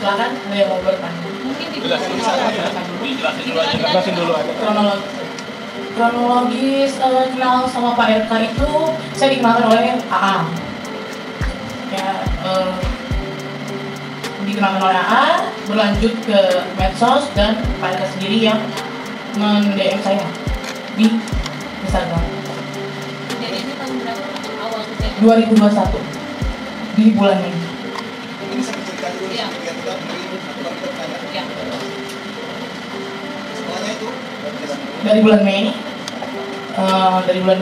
Silakan, ada yang mau bertanya? Mungkin Jelasin dulu aja. Kronologis kenal sama Pak RK itu saya dikenalkan oleh AA. Ya, dikenalkan oleh AA, berlanjut ke medsos dan Pak RK sendiri yang men-DM saya di Instagram. Kejadiannya tahun berapa? Awal kejadian? 2021 di bulan Mei. Ini saya cerita dulu Iya. biar kita beri baru kita tanya. Ya. Setelahnya itu Dari bulan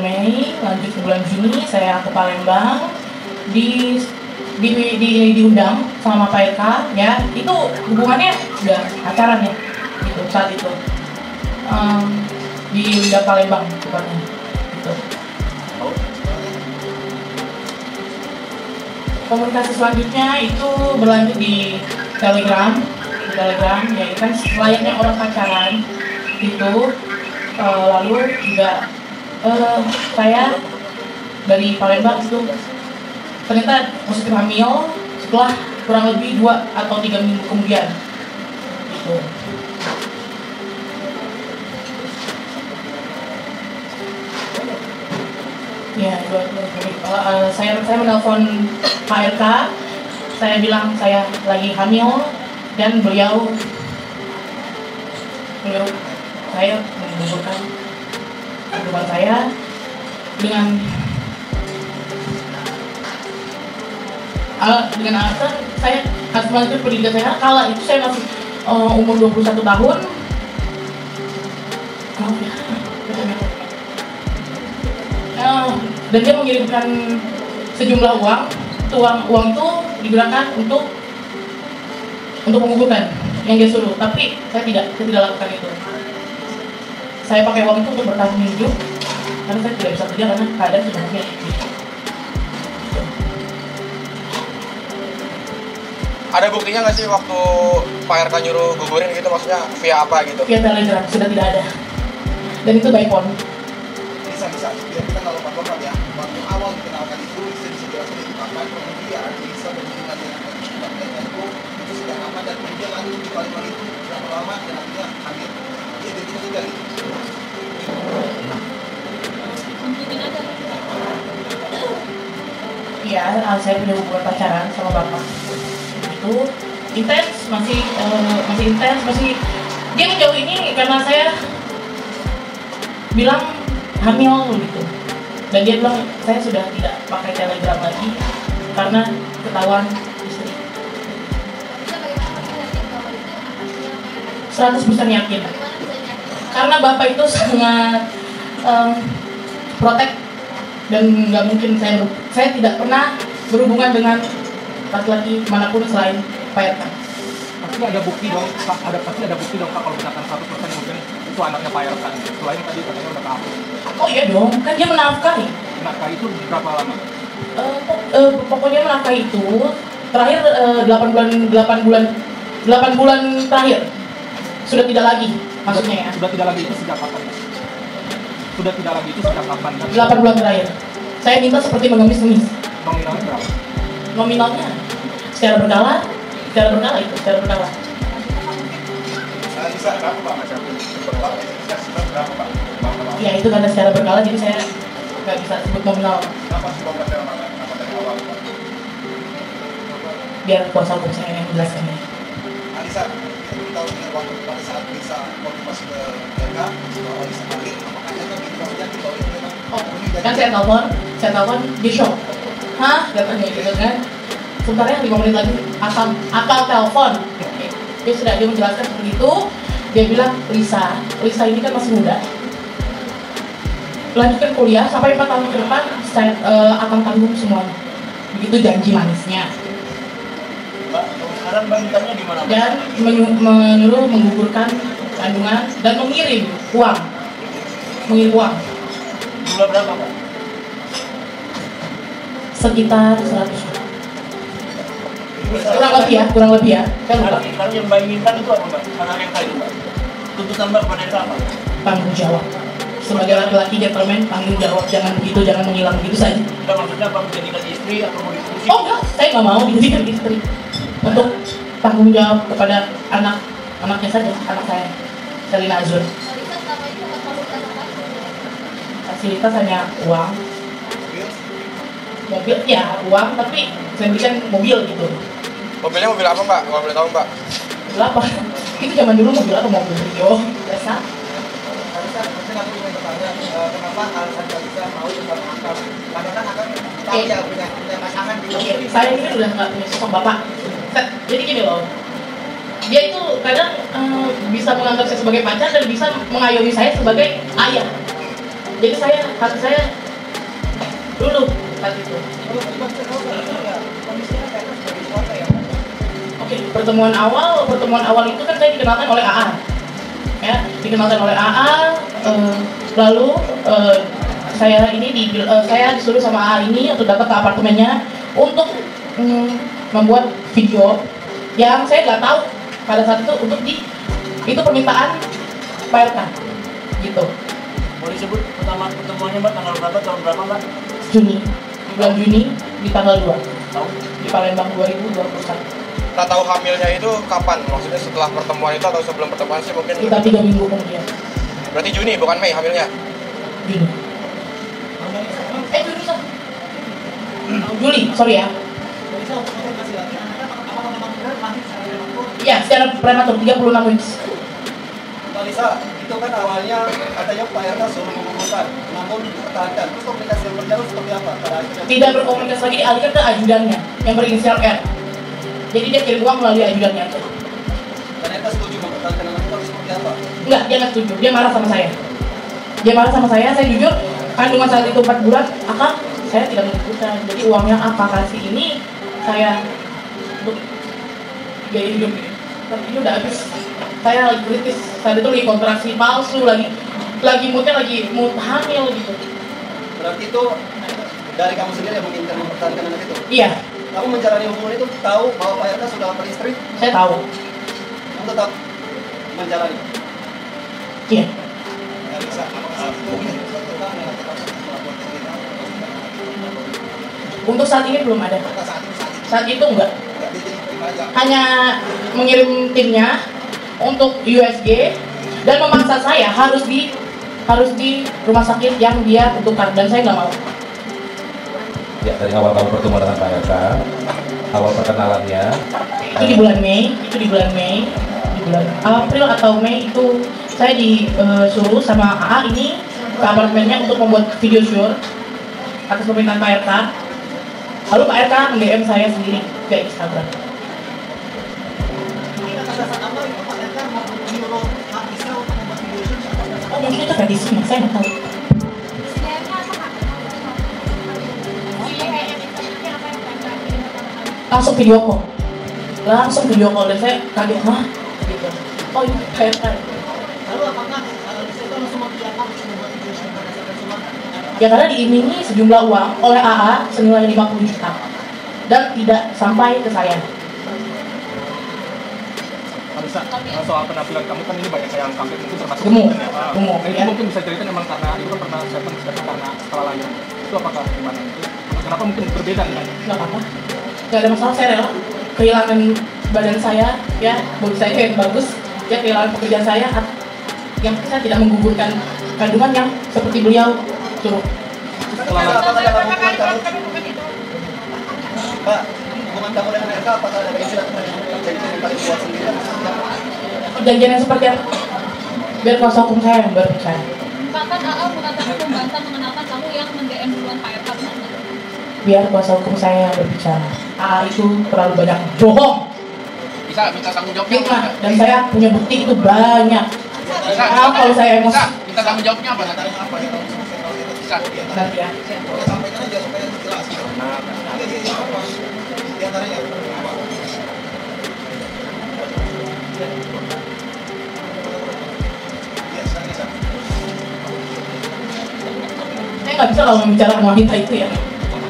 Mei lanjut ke bulan Juni saya ke Palembang diundang sama Pak RK ya, itu hubungannya udah pacaran ya gitu saat itu di Liga Palembang tepatnya gitu. Komunikasi selanjutnya itu berlanjut di Telegram ya kan layaknya orang pacaran gitu. Lalu juga saya dari Palembang itu ternyata positif hamil setelah kurang lebih 2 atau 3 minggu kemudian gitu. Ya, saya menelpon Pak RK, saya bilang saya lagi hamil dan beliau saya mengumpulkan kandungan saya dengan alasan saya harus melanjutkan pendidikan saya. Kala itu saya masih umur 21 tahun. Dan dia mengirimkan sejumlah uang itu digunakan untuk menggugurkan yang dia suruh, tapi saya tidak lakukan itu. Saya pakai uang itu untuk bertahan hidup karena saya tidak bisa kerja karena keadaan sebenarnya. Ada buktinya nggak sih waktu Pak RK nyuruh gugurin gitu, maksudnya via apa gitu? Via Telegram sudah tidak ada, dan itu by phone. bisa biar kita nggak lupa ya. Waktu awal dikenalkan itu bisa jelaskan itu kapan, kemudian bisa berhubungan dengan keluarganya itu sudah aman, dan kemudian lanjut di Palembang itu berapa lama dan akhirnya hamil. Jadi itu juga gitu. Mungkin ada. Iya, saya punya hubungan pacaran sama bapak. Itu intens, masih intens, dia menjauh ini karena saya bilang hamil gitu, dan dia bilang saya sudah tidak pakai Telegram lagi karena ketahuan istri. 100% yakin karena bapak itu sangat protek, dan nggak mungkin saya tidak pernah berhubungan dengan laki-laki manapun selain Pak RK. Pasti ada bukti dong, Kak kalau misalkan 100% mungkin itu anaknya Pak RK. Selain tadi katanya udah kahwin. Oh iya dong, kan dia menafkahi. Menafkahi itu berapa lama? Pokoknya menafkahi itu terakhir 8 bulan terakhir sudah tidak lagi, maksudnya ya. Sudah tidak lagi itu sejak kapan? 8 bulan terakhir. Saya minta seperti mengemis-ngemis. Nominalnya berapa? Nominalnya secara berkala. Bisa berapa Pak? Berapa Pak? Ya itu karena secara berkala, jadi saya nggak bisa sebut nominal. Kenapa sih Bapak kenapa dari awal Pak? Biar kuasa hukum saya yang menjelaskannya. Alisa, kita belum tahu nih waktu pada saat bisa konfirmasi ke mereka bahwa Alisa hamil, apakah itu gitu maksudnya bahwa itu memang Kan saya telepon di shock. Hah? Katanya gitu kan. Sebenarnya 5 menit lagi akal telepon. Dia sudah dia menjelaskan seperti itu. Dia bilang, Lisa ini kan masih muda, lanjutkan kuliah sampai 4 tahun ke depan saya akan tanggung semuanya. Begitu janji manisnya. Mbak, sekarang Mbak intanya di mana? Dan menyuruh menggugurkan kandungan dan mengirim uang. Jumlah berapa Mbak? Sekitar 100. Kurang lebih ya. Sekarang yang Mbak inginkan itu apa Mbak? Anak yang tadi Mbak? Tuntutan Mbak kepada itu apa? Tanggung jawab. Sebagai laki-laki gentleman, tanggung jawab, jangan menghilang begitu saja. Enggak, maksudnya Mbak menjadikan istri atau mau diskusi? Oh enggak, saya nggak mau dijadikan istri. Untuk tanggung jawab kepada anaknya saja, anak saya, Selina Azur. Fasilitas hanya uang, mobil ya uang, tapi saya belikan mobil gitu. Mobilnya mobil apa mbak? Kalau boleh tahu mbak? Mobil apa? Itu zaman dulu mobil apa? Mobil Rio biasa. Kalisa, mungkin aku ingin bertanya, kenapa alasan Kalisa mau bersama Akam? Karena kan Akam tahu ya punya pasangan di Oke, saya ini udah nggak punya sosok bapak. Jadi gini loh, dia itu kadang bisa menganggap saya sebagai pacar dan bisa mengayomi saya sebagai ayah. Jadi hati saya dulu saat itu. Oke, pertemuan awal itu kan saya dikenalkan oleh AA, ya, dikenalkan oleh AA. Lalu saya disuruh sama AA ini untuk datang ke apartemennya untuk membuat video yang saya nggak tahu pada saat itu itu permintaan Pak RK gitu. Boleh disebut pertemuannya mbak, tanggal berapa, tahun berapa mbak? Bulan Juni di tanggal 2 Tahun? di Palembang 2021. Kita tahu hamilnya itu kapan? Maksudnya setelah pertemuan itu atau sebelum pertemuan sih mungkin? Kita 3 minggu kemudian. Berarti Juni bukan Mei hamilnya? Juni. Juli, sorry ya. Iya, secara prematur 36 weeks. Kalisa, itu kan awalnya katanya Pak RK suruh mengumpulkan, namun dipertahankan. Terus komunikasi yang berjalan seperti apa? Pada akhirnya Tidak berkomunikasi lagi, dialihkan ke ajudannya yang berinisial R. Jadi dia kirim uang melalui ajudannya aja. Dan RK setuju mempertahankan anak itu seperti apa? Enggak, dia nggak setuju. Dia marah sama saya. Saya jujur, kandungan saat itu 4 bulan, saya tidak menentukan. Jadi uangnya apa kasih ini, saya untuk biaya hidup. Tapi ini udah habis. Saya lagi kritis. Saat itu lagi kontraksi palsu, lagi moodnya lagi mood hamil gitu. Berarti itu dari kamu sendiri yang menginginkan mempertahankan anak itu? Iya, Kamu menjalani hubungan itu tahu bahwa Pak RK sudah beristri? saya tahu. Kamu tetap menjalani? Iya. Untuk saat ini belum ada. Saat itu enggak. Hanya mengirim timnya untuk USG dan memaksa saya harus di rumah sakit yang dia tentukan dan saya nggak mau. Ya, dari awal kamu bertemu dengan Pak RK, awal perkenalannya Itu di bulan Mei, di bulan April atau Mei itu saya disuruh sama AA ini ke apartemennya untuk membuat video shoot atas permintaan Pak RK. Lalu Pak RK nge-DM saya sendiri ke Instagram. Oh, mungkin itu tradisinya, saya nggak tahu. Langsung video call dan saya kaget, mah gitu. Oh ini kayak Lalu apakah itu langsung mengiyakan untuk membuat video shoot berdasarkan surat? ya karena diiming-imingi sejumlah uang oleh AA senilai 50 juta dan tidak sampai ke saya. Kalisa, soal penampilan kamu kan ini banyak yang kaget mungkin termasuk Gemuk, Nah, itu ya. mungkin bisa ceritakan memang karena itu kan pernah saya karena setelah lahir. Itu apakah gimana itu? Kenapa mungkin berbeda dengan Nggak apa-apa, nggak ada masalah, saya rela kehilangan badan saya, ya body saya yang bagus, ya kehilangan pekerjaan saya, yang penting saya tidak menggugurkan kandungan yang seperti beliau suruh. Pak, hubungan kamu dengan RK apakah ada istilah jadi yang paling kuat sendiri? Perjanjian yang seperti apa? Biar kuasa hukum saya yang berbicara. Bahkan AA mengatakan membantah mengenalkan kamu yang mend-DM duluan Pak RK, benar nggak? Biar kuasa hukum saya yang berbicara. AA itu terlalu banyak bohong, Bisa minta tanggung jawabnya fitnah, dan saya punya bukti itu banyak. Bisa, Maaf kalau saya emosi. Bisa, minta tanggung jawabnya apa nanti? Bisa. Nanti ya. Sampaikan aja supaya jelas. Iya, apa? Di antaranya apa? Iya, bisa. Saya nggak bisa kalau membicarakan wanita itu ya.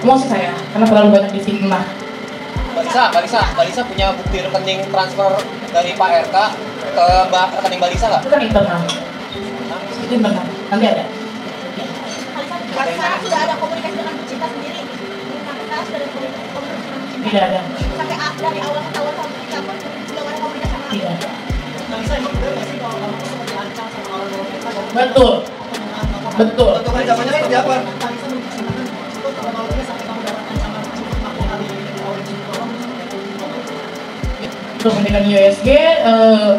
Emosi saya, karena terlalu banyak difitnah. Balisa punya bukti rekening transfer dari Pak RK ke rekening Balisa nggak? Itu kan internal. Itu internal. Nanti ada. Sekarang sudah ada komunikasi dengan Bu Cinta sendiri. Sekarang sudah ada komunikasi dengan Bu Cinta. Tidak ada. Sampai dari awal ketahuan sama Bu Cinta pun Tidak. Betul. Betul. Bentuk ancamannya seperti apa? Untuk pendidikan USG,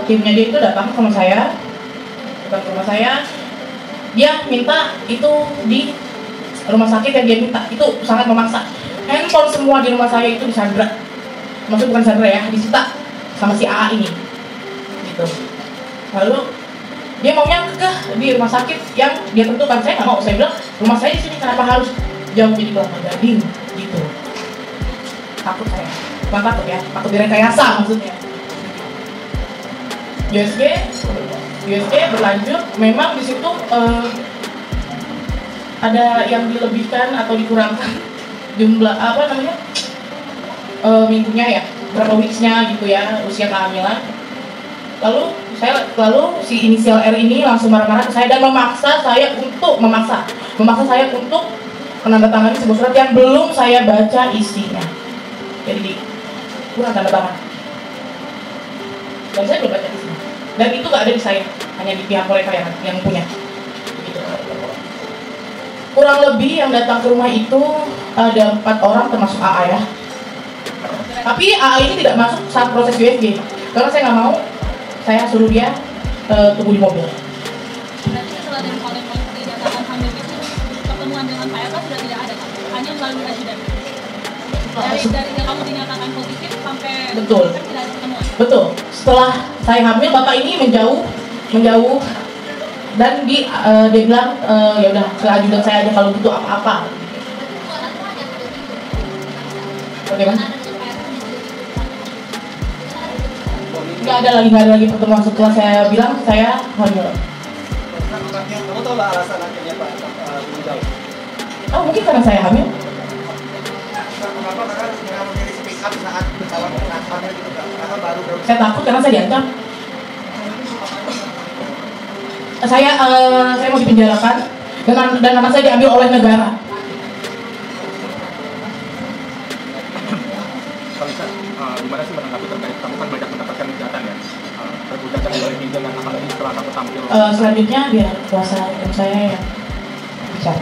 timnya dia itu datang sama saya, dia minta itu di rumah sakit yang dia minta, itu sangat memaksa. Handphone semua di rumah saya itu disandra, maksud bukan sandra ya, disita sama si AA ini, gitu. Lalu dia maunya kekeh di rumah sakit yang dia tentukan. Saya nggak mau, saya bilang rumah saya di sini, kenapa harus jauh jadi Kelapa Gading, gitu. Takut saya. Bukan takut ya, takut direkayasa maksudnya. USG berlanjut, memang di situ ada yang dilebihkan atau dikurangkan jumlah minggunya ya, berapa weeks-nya gitu ya, usia kehamilan. Lalu si inisial R ini langsung marah-marah ke saya dan memaksa saya untuk menandatangani sebuah surat yang belum saya baca isinya. Jadi kurang tanda tangan. Dan saya belum baca isinya. Dan itu nggak ada di saya, hanya di pihak mereka yang punya. Begitu. Kurang lebih yang datang ke rumah itu ada 4 orang termasuk AA ya. Tapi AA ini tidak masuk saat proses USG karena saya nggak mau, saya suruh dia tunggu di mobil. Berarti setelah dari kalian dinyatakan hamil itu pertemuan dengan Pak RK sudah tidak ada, hanya melalui ajudan. Dari yang kamu dinyatakan positif sampai Betul. tidak ada pertemuan. Betul. Setelah saya hamil, bapak ini menjauh dan dia bilang ya udah ke ajudan saya aja kalau butuh apa-apa. Bagaimana? Nggak ada lagi pertemuan setelah saya bilang saya hamil. Kamu tahu lah alasan akhirnya Pak jauh? Oh mungkin karena saya hamil. Kenapa kakak segera memilih speak up saat berkawan dengan hamil gitu Kak? Karena baru Saya takut karena saya diancam. Saya mau dipenjarakan dan anak saya diambil oleh negara. Kalisa, gimana sih menanggapi terkait kamu kan banyak mendapatkan hujatan ya, hujatan dari netizen dan apalagi setelah kamu tampil. Selanjutnya biar kuasa hukum saya yang bicara.